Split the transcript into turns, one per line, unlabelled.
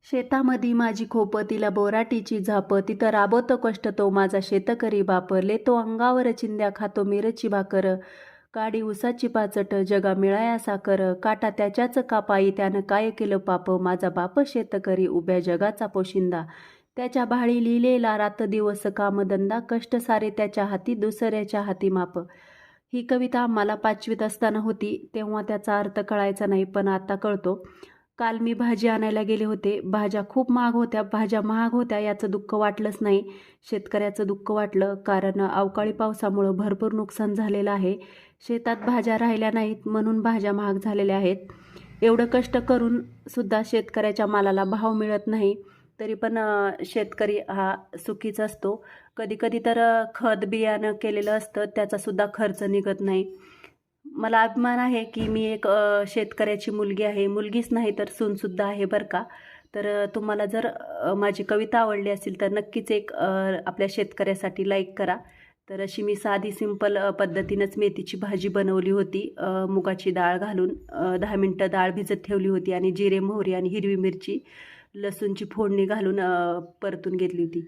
शेतामधी माझी खोप तिला बोराटीची झाप तिथं राबवतो कष्ट तो माझा शेतकरी बाप लेतो अंगावर चिंध्या खातो मिरची भाकर काडी उसाची पाचट जगा मिळाया साकर काटा त्याच्याच कापाई त्यानं काय केलं पाप माझा बाप शेतकरी उभ्या जगाचा पोशिंदा त्याच्या भाळी लिहिलेला रात दिवस कामधंदा कष्ट सारे त्याच्या हाती दुसऱ्याच्या हाती माप. ही कविता मला 5वीत असताना होती तेव्हा त्याचा अर्थ कळायचा नाही, पण आता कळतो. काल मी भाजी आणायला गेले होते. भाज्या खूप महाग होत्या. भाज्या महाग होत्या याचं दुःख वाटलंच नाही, शेतकऱ्याचं दुःख वाटलं. कारण अवकाळी पावसामुळं भरपूर नुकसान झालेलं आहे. शेतात भाज्या राहिल्या नाहीत म्हणून भाज्या महाग झालेल्या आहेत. एवढं कष्ट करून सुद्धा शेतकऱ्याच्या मालाला भाव मिळत नाही. तरी पण शेतकरी हा सुखीच असतो. कधी कधी तर खत बियाणं केलेलं असतं त्याचासुद्धा खर्च निघत नाही. मला अभिमान आहे की मी एक शेतकऱ्याची मुलगी आहे. मुलगीच नाही तर सूनसुद्धा आहे बरं का. तर तुम्हाला जर माझी कविता आवडली असेल तर नक्कीच एक आपल्या शेतकऱ्यासाठी लाईक करा. तर अशी मी साधी सिंपल पद्धतीनंच मेथीची भाजी बनवली होती. मुगाची डाळ घालून 10 मिनटं डाळ भिजत ठेवली होती आणि जिरे मोहरी आणि हिरवी मिरची लसूणची फोडणी घालून परतून घेतली होती.